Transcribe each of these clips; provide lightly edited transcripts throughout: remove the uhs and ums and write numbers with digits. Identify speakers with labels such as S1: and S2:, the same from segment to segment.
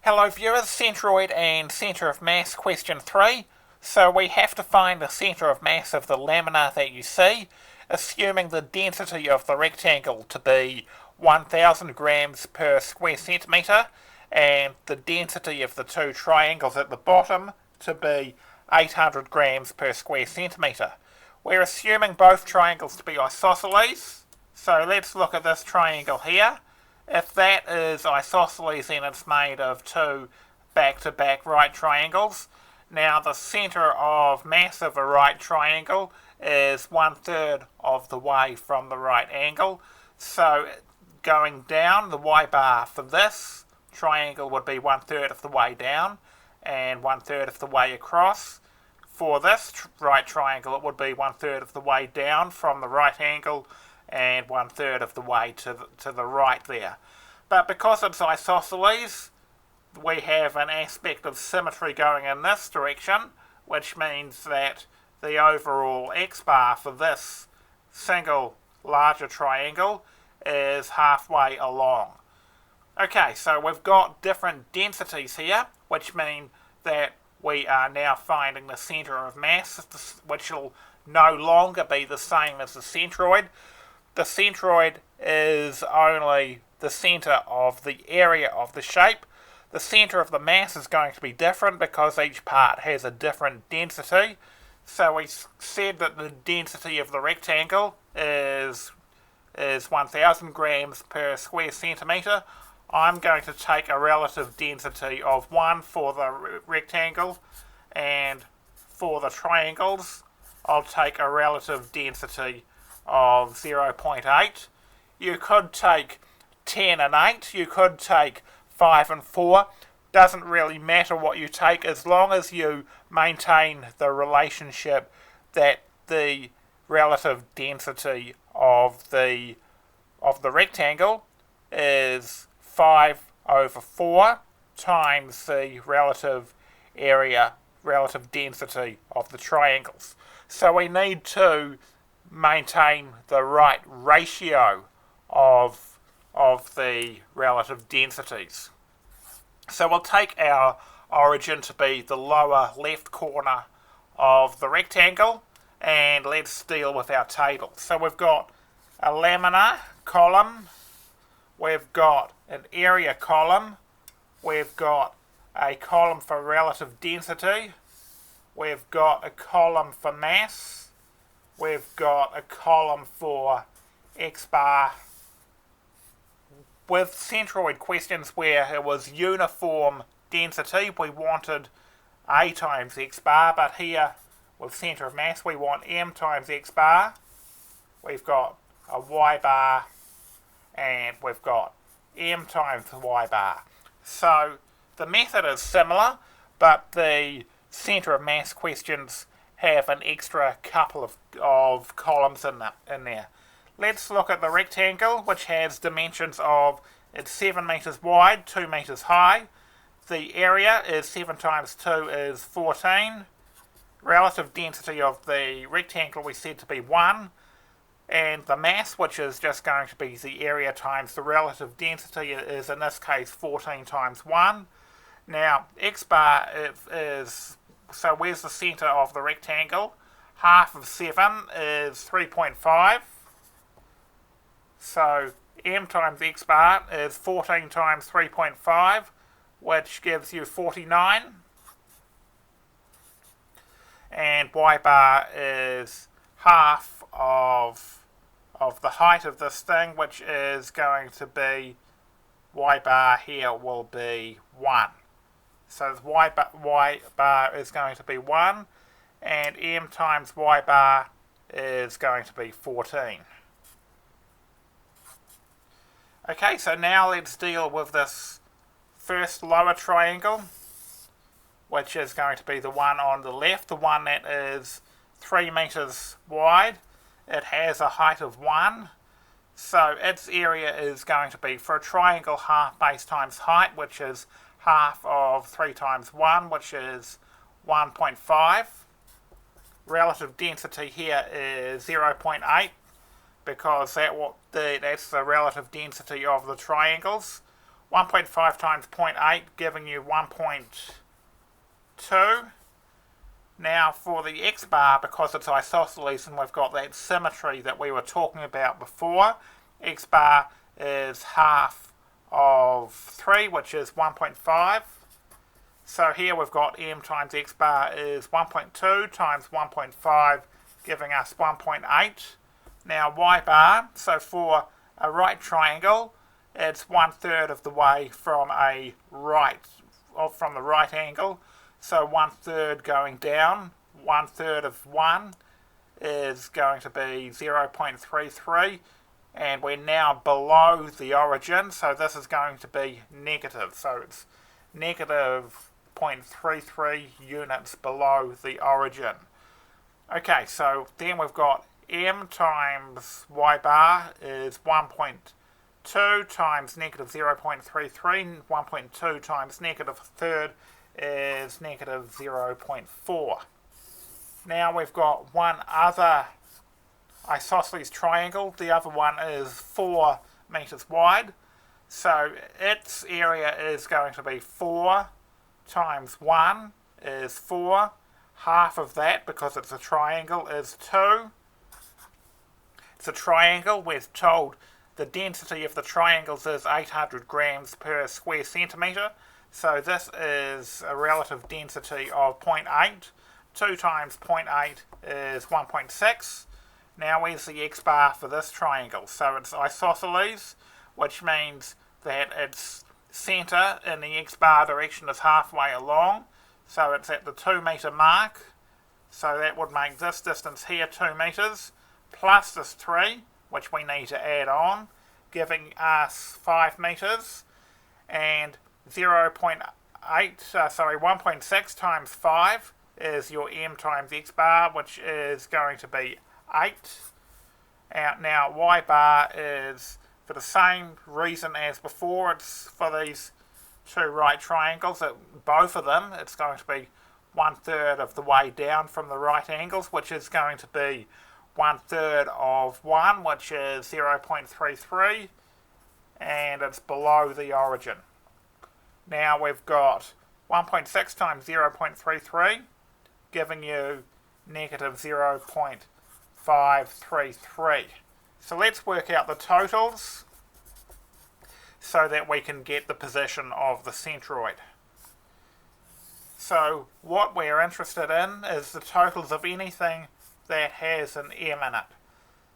S1: Hello viewers, Centroid and centre of mass question 3. So we have to find the centre of mass of the lamina that you see, assuming the density of the rectangle to be 1000 grams per square centimetre and the density of the two triangles at the bottom to be 800 grams per square centimetre. We're assuming both triangles to be isosceles, so let's look at this triangle here. If that is isosceles, then it's made of two back-to-back right triangles. Now the centre of mass of a right triangle is 1/3 of the way from the right angle. So going down, the y bar for this triangle would be 1/3 of the way down and 1/3 of the way across. For this right triangle, it would be 1/3 of the way down from the right angle and 1/3 of the way to the right there. But because it's isosceles, we have an aspect of symmetry going in this direction, which means that the overall x-bar for this single larger triangle is halfway along. Okay, so we've got different densities here, which mean that we are now finding the centre of mass, which will no longer be the same as the centroid. The centroid is only the centre of the area of the shape. The centre of the mass is going to be different because each part has a different density. So we said that the density of the rectangle is 1000 grams per square centimetre. I'm going to take a relative density of 1 for the rectangle, and for the triangles I'll take a relative density of 0.8. You could take 10 and 8, you could take 5 and 4. Doesn't really matter what you take as long as you maintain the relationship that the relative density of the rectangle is 5/4 times the relative density of the triangles. So we need to maintain the right ratio of the relative densities. So we'll take our origin to be the lower left corner of the rectangle, and let's deal with our table. So we've got a laminar column, we've got an area column, we've got a column for relative density, we've got a column for mass, we've got a column for x-bar. With centroid questions where it was uniform density, we wanted a times x-bar, but here with centre of mass we want m times x-bar. We've got a y-bar and we've got m times the y-bar. So the method is similar, but the centre of mass questions have an extra couple of columns in there. Let's look at the rectangle, which has dimensions of, it's 7 metres wide, 2 metres high. The area is 7 times 2 is 14. Relative density of the rectangle we said to be 1. And the mass, which is just going to be the area times the relative density, is in this case 14 times 1. Now, x-bar is, so where's the centre of the rectangle? Half of 7 is 3.5. So m times x-bar is 14 times 3.5, which gives you 49. And y-bar is half of the height of this thing, which is going to be, y-bar here will be 1. So the y-bar is going to be 1, and m times y-bar is going to be 14. Okay, so now let's deal with this first lower triangle, which is going to be the one on the left, the one that is 3 metres wide. It has a height of 1, so its area is going to be, for a triangle, half base times height, which is half of 3 times 1, which is 1.5. Relative density here is 0.8, because that's the relative density of the triangles. 1.5 times 0.8 giving you 1.2. Now for the x bar, because it's isosceles and we've got that symmetry that we were talking about before, x bar is half of 3, which is 1.5. So here we've got m times x bar is 1.2 times 1.5, giving us 1.8. Now y bar, so for a right triangle, it's 1/3 of the way from the right angle. So 1/3 going down, 1/3 of 1 is going to be 0.33, and we're now below the origin, so this is going to be negative. So it's negative 0.33 units below the origin. Okay, so then we've got m times y bar is 1.2 times negative 0.33, 1.2 times negative 1/3 is negative 0.4. Now we've got one other isosceles triangle. The other one is 4 meters wide. So its area is going to be 4 times 1 is 4. Half of that, because it's a triangle, is 2. It's a triangle. We're told the density of the triangles is 800 grams per square centimetre. So this is a relative density of 0.8. 2 times 0.8 is 1.6. Now where's the x bar for this triangle? So it's isosceles, which means that its centre in the x bar direction is halfway along. So it's at the 2 metre mark. So that would make this distance here 2 metres, plus this 3, which we need to add on, giving us 5 metres. And 1.6 times 5 is your m times x bar, which is going to be 8. Now y bar is, for the same reason as before, it's for these two right triangles, both of them, it's going to be 1/3 of the way down from the right angles, which is going to be 1/3 of 1, which is 0.33, and it's below the origin. Now we've got 1.6 times 0.33, giving you negative 0.533. So let's work out the totals so that we can get the position of the centroid. So what we're interested in is the totals of anything that has an m in it.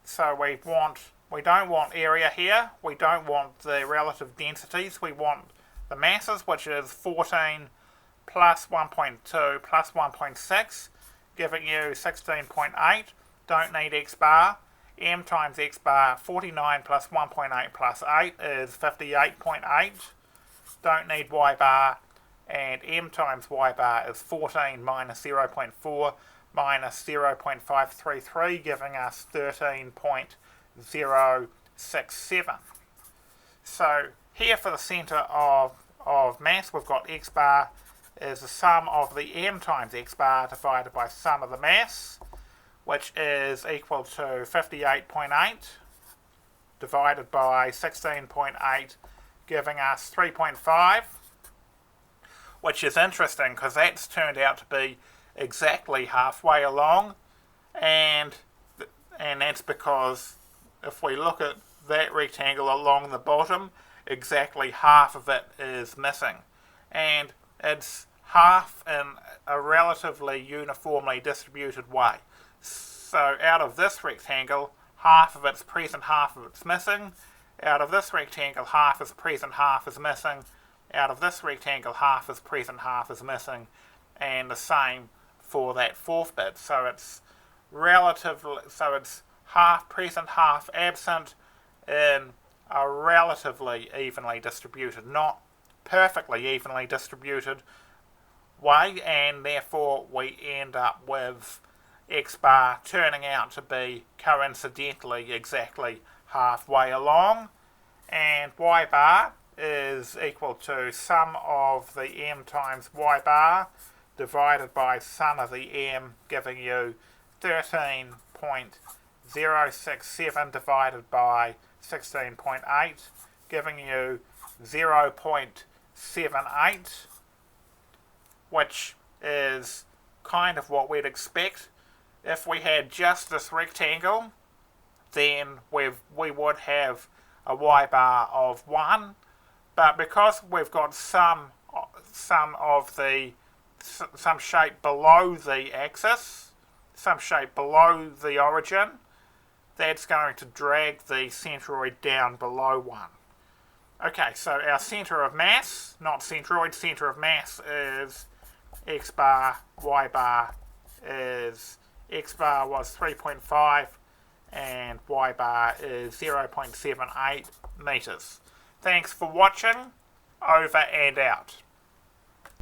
S1: So we don't want area here, we don't want the relative densities, we want the masses, which is 14 plus 1.2 plus 1.6, giving you 16.8. Don't need x bar. M times x bar, 49 plus 1.8 plus 8 is 58.8. Don't need y bar. And m times y bar is 14 minus 0.4 minus 0.533, giving us 13.067. So here for the centre of mass, we've got x bar is the sum of the m times x bar divided by sum of the mass, which is equal to 58.8 divided by 16.8, giving us 3.5, which is interesting because that's turned out to be exactly halfway along, and that's because if we look at that rectangle along the bottom, exactly half of it is missing, and it's half in a relatively uniformly distributed way. So out of this rectangle, half of it's present, half of it's missing. Out of this rectangle, half is present, half is missing. Out of this rectangle, half is present, half is missing, and the same for that fourth bit. So it's half present, half absent in a relatively evenly distributed, not perfectly evenly distributed way, and therefore we end up with x bar turning out to be coincidentally exactly halfway along, and y bar is equal to sum of the m times y bar divided by sum of the m, giving you 13.067 divided by 16.8, giving you 0.78, which is kind of what we'd expect. If we had just this rectangle, then we would have a y bar of 1, but because we've got some shape below the axis, some shape below the origin, that's going to drag the centroid down below 1. Okay, so our centre of mass, not centroid, centre of mass is x bar, y bar is, x bar was 3.5 and y bar is 0.78 metres. Thanks for watching, over and out.